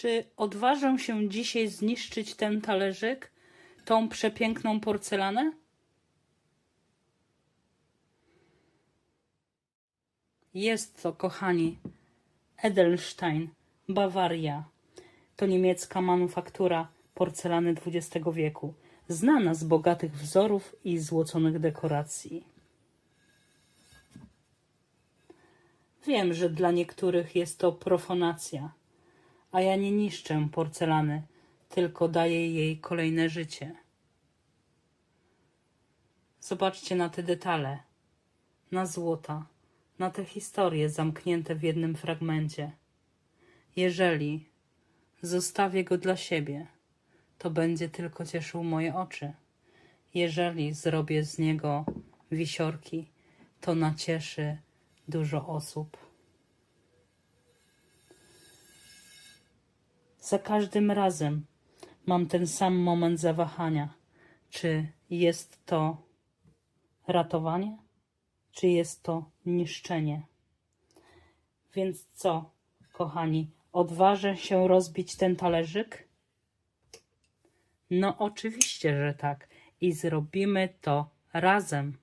Czy odważę się dzisiaj zniszczyć ten talerzyk, tą przepiękną porcelanę? Jest to, kochani, Edelstein, Bawaria. To niemiecka manufaktura porcelany XX wieku, znana z bogatych wzorów i złoconych dekoracji. Wiem, że dla niektórych jest to profanacja, a ja nie niszczę porcelany, tylko daję jej kolejne życie. Zobaczcie na te detale, na złota, na te historie zamknięte w jednym fragmencie. Jeżeli zostawię go dla siebie, to będzie tylko cieszył moje oczy. Jeżeli zrobię z niego wisiorki, to nacieszy dużo osób. Za każdym razem mam ten sam moment zawahania. Czy jest to ratowanie, czy jest to niszczenie? Więc co, kochani, odważę się rozbić ten talerzyk? No oczywiście, że tak. I zrobimy to razem.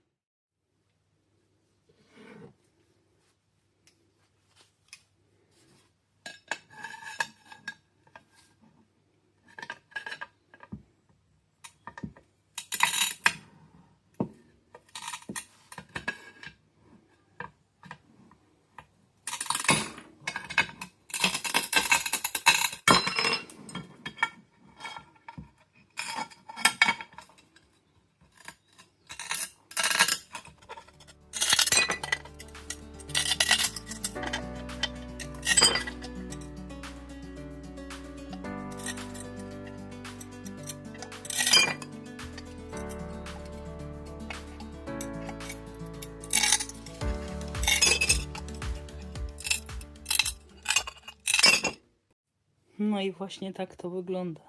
No i właśnie tak to wygląda.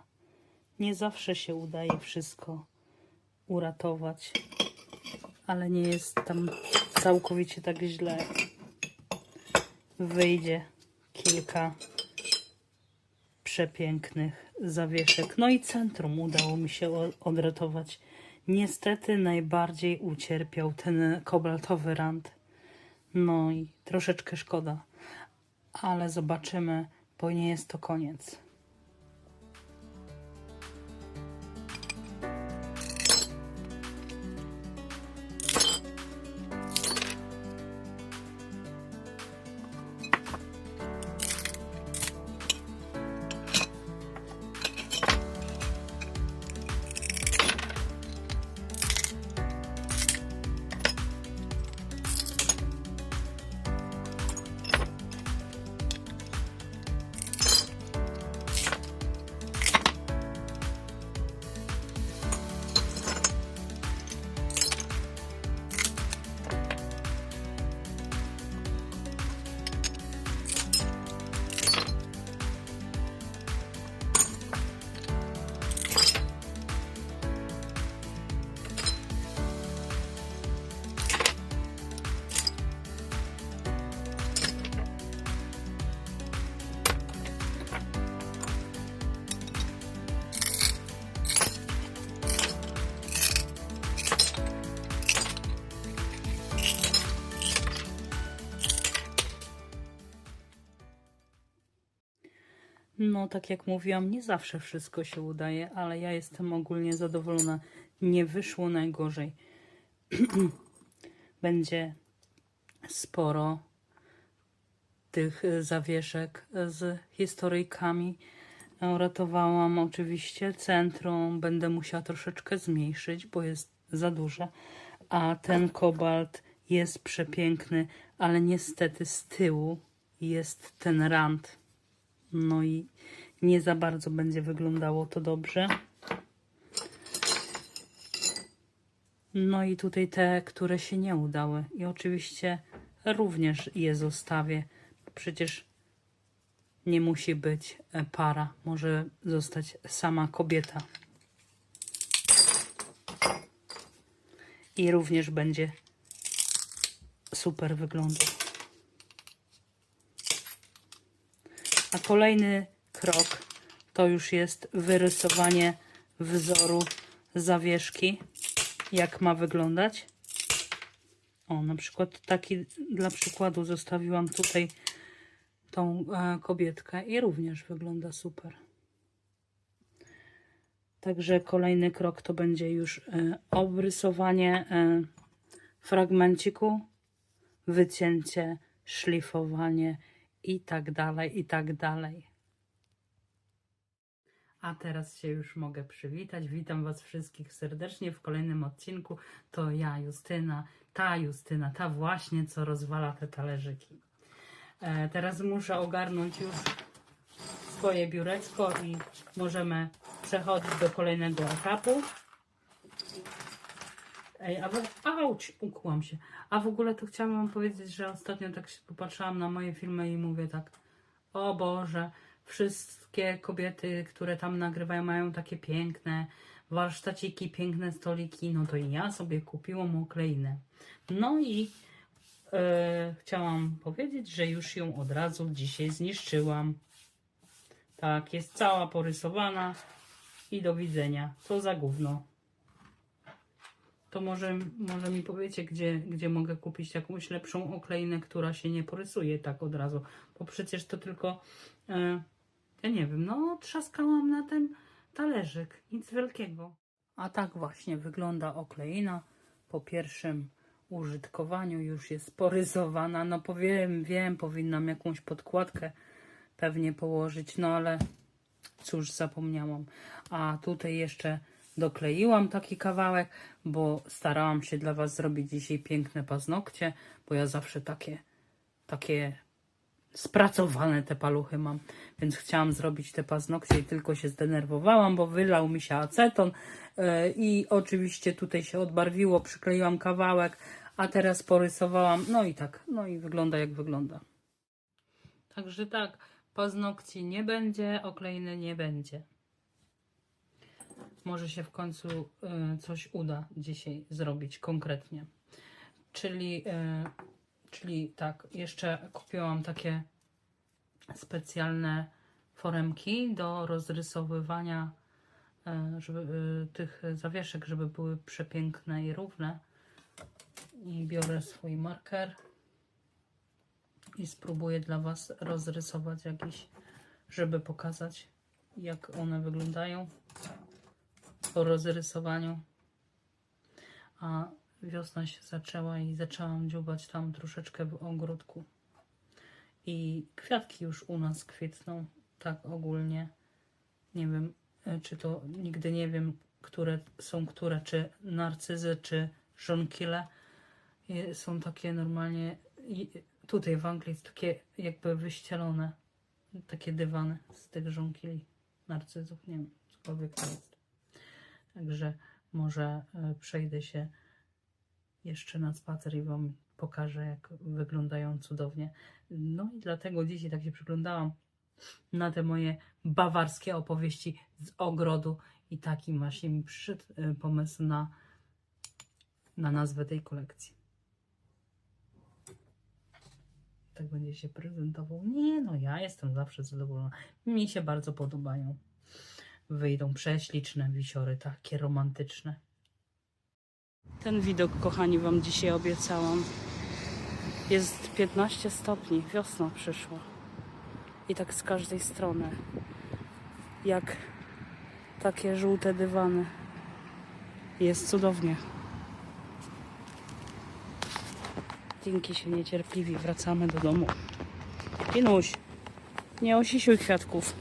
Nie zawsze się udaje wszystko uratować, ale nie jest tam całkowicie tak źle. Wyjdzie kilka przepięknych zawieszek. No i centrum udało mi się odratować. Niestety najbardziej ucierpiał ten kobaltowy rand. No i troszeczkę szkoda, ale zobaczymy, bo nie jest to koniec. No, tak jak mówiłam, nie zawsze wszystko się udaje, ale ja jestem ogólnie zadowolona. Nie wyszło najgorzej. Będzie sporo tych zawieszek z historyjkami. Uratowałam oczywiście centrum. Będę musiała troszeczkę zmniejszyć, bo jest za duże. A ten kobalt jest przepiękny, ale niestety z tyłu jest ten rand. No i nie za bardzo będzie wyglądało to dobrze. No i tutaj te, które się nie udały. I oczywiście również je zostawię. Przecież nie musi być para. Może zostać sama kobieta. I również będzie super wyglądał. A kolejny krok to już jest wyrysowanie wzoru zawieszki, jak ma wyglądać. O, na przykład taki dla przykładu zostawiłam tutaj tą kobietkę i również wygląda super. Także kolejny krok to będzie już obrysowanie fragmenciku, wycięcie, szlifowanie i tak dalej, i tak dalej. A teraz się już mogę przywitać. Witam Was wszystkich serdecznie w kolejnym odcinku. To ja, Justyna, ta właśnie, co rozwala te talerzyki. Teraz muszę ogarnąć już swoje biureczko i możemy przechodzić do kolejnego etapu. Auć, ukłam się. A w ogóle to chciałam Wam powiedzieć, że ostatnio tak się popatrzyłam na moje filmy i mówię tak: o Boże, wszystkie kobiety, które tam nagrywają, mają takie piękne warsztaciki, piękne stoliki, no to i ja sobie kupiłam okleinę. No i chciałam powiedzieć, że już ją od razu dzisiaj zniszczyłam. Tak, jest cała porysowana i do widzenia. Co za gówno. To może mi powiecie, gdzie mogę kupić jakąś lepszą okleinę, która się nie porysuje tak od razu. Bo przecież to tylko, ja nie wiem, no trzaskałam na ten talerzyk. Nic wielkiego. A tak właśnie wygląda okleina. Po pierwszym użytkowaniu już jest porysowana. No wiem, powinnam jakąś podkładkę pewnie położyć, no ale cóż, zapomniałam. A tutaj jeszcze dokleiłam taki kawałek, bo starałam się dla Was zrobić dzisiaj piękne paznokcie, bo ja zawsze takie spracowane te paluchy mam, więc chciałam zrobić te paznokcie i tylko się zdenerwowałam, bo wylał mi się aceton i oczywiście tutaj się odbarwiło, przykleiłam kawałek, a teraz porysowałam, no i tak, no i wygląda jak wygląda. Także tak, paznokci nie będzie, okleiny nie będzie. Może się w końcu coś uda dzisiaj zrobić konkretnie. Czyli tak, jeszcze kupiłam takie specjalne foremki do rozrysowywania tych zawieszek, żeby były przepiękne i równe. I biorę swój marker i spróbuję dla Was rozrysować jakiś, żeby pokazać, jak one wyglądają po rozrysowaniu. A wiosna się zaczęła i zaczęłam dziubać tam troszeczkę w ogródku. I kwiatki już u nas kwitną, tak ogólnie. Nie wiem, czy to, nigdy nie wiem, które są które, czy narcyzy, czy żonkile. Są takie normalnie, tutaj w Anglii takie jakby wyścielone, takie dywany z tych żonkili, narcyzów, nie wiem, cokolwiek to jest. Także może przejdę się jeszcze na spacer i Wam pokażę, jak wyglądają cudownie. No i dlatego dzisiaj tak się przyglądałam na te moje bawarskie opowieści z ogrodu i taki właśnie mi przyszedł pomysł na nazwę tej kolekcji. Tak będzie się prezentował. Nie no, ja jestem zawsze zadowolona. Mi się bardzo podobają. Wyjdą prześliczne wisiory, takie romantyczne. Ten widok, kochani, Wam dzisiaj obiecałam. Jest 15 stopni, wiosna przyszła. I tak z każdej strony. Jak takie żółte dywany. Jest cudownie. Dzięki się niecierpliwi wracamy do domu. Inuś, nie osisiuj kwiatków.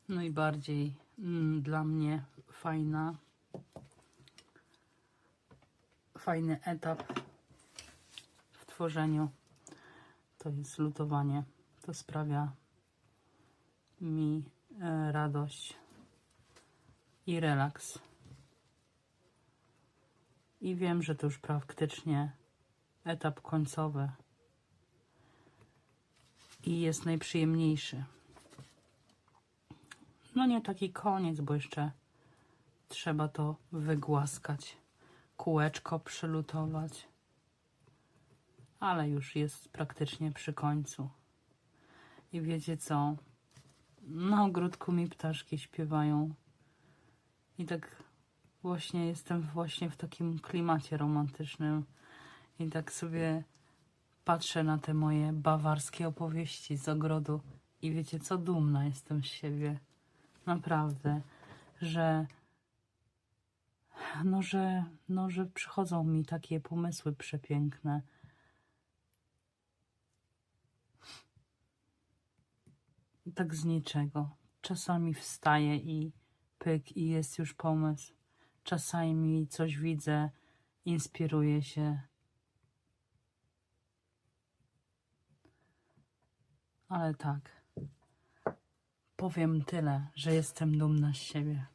najbardziej dla mnie fajny etap w tworzeniu to jest lutowanie. To sprawia mi radość i relaks. I wiem, że to już praktycznie etap końcowy i jest najprzyjemniejszy. No nie taki koniec, bo jeszcze trzeba to wygłaskać, kółeczko przylutować, ale już jest praktycznie przy końcu. I wiecie co? Na ogródku mi ptaszki śpiewają i tak właśnie jestem w takim klimacie romantycznym i tak sobie patrzę na te moje bawarskie opowieści z ogrodu i wiecie co? Dumna jestem z siebie. Naprawdę, że że przychodzą mi takie pomysły przepiękne. Tak z niczego. Czasami wstaję i pyk i jest już pomysł. Czasami coś widzę, inspiruję się. Ale tak, powiem tyle, że jestem dumna z siebie.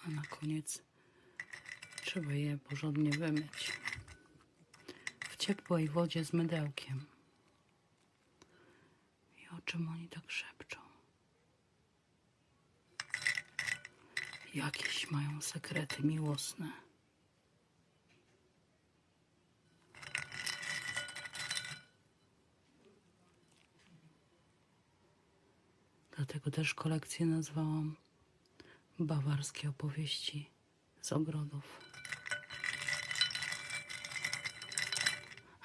A na koniec trzeba je porządnie wymyć w ciepłej wodzie z mydełkiem. I o czym oni tak szepczą? Jakieś mają sekrety miłosne. Dlatego też kolekcję nazwałam Bawarskie opowieści z ogrodów.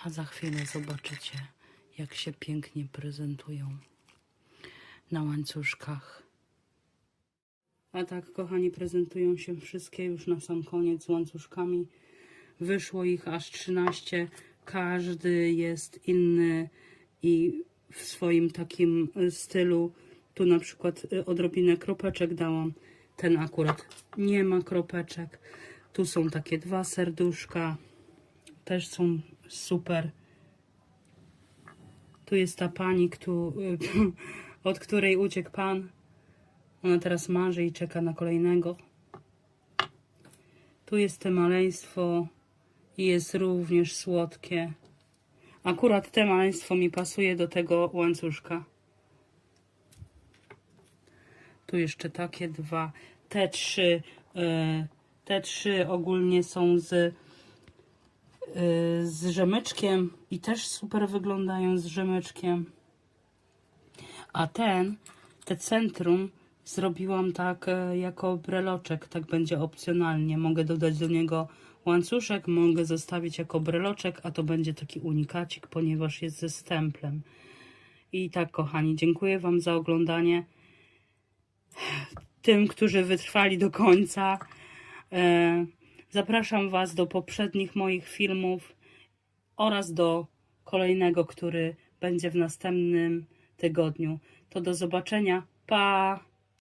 A za chwilę zobaczycie, jak się pięknie prezentują na łańcuszkach. A tak, kochani, prezentują się wszystkie już na sam koniec z łańcuszkami. Wyszło ich aż 13. Każdy jest inny i w swoim takim stylu. Tu na przykład odrobinę kropeczek dałam. Ten akurat nie ma kropeczek. Tu są takie 2 serduszka. Też są super. Tu jest ta pani, od której uciekł pan. Ona teraz marzy i czeka na kolejnego. Tu jest te maleństwo i jest również słodkie. Akurat te maleństwo mi pasuje do tego łańcuszka. Tu jeszcze takie 2. Te trzy ogólnie są z rzemyczkiem i też super wyglądają z rzemyczkiem. A te centrum zrobiłam tak jako breloczek, tak będzie opcjonalnie. Mogę dodać do niego łańcuszek mogę zostawić jako bryloczek, a to będzie taki unikacik, ponieważ jest ze stemplem. I tak, kochani, dziękuję Wam za oglądanie. Tym, którzy wytrwali do końca, zapraszam Was do poprzednich moich filmów oraz do kolejnego, który będzie w następnym tygodniu. To do zobaczenia. Pa!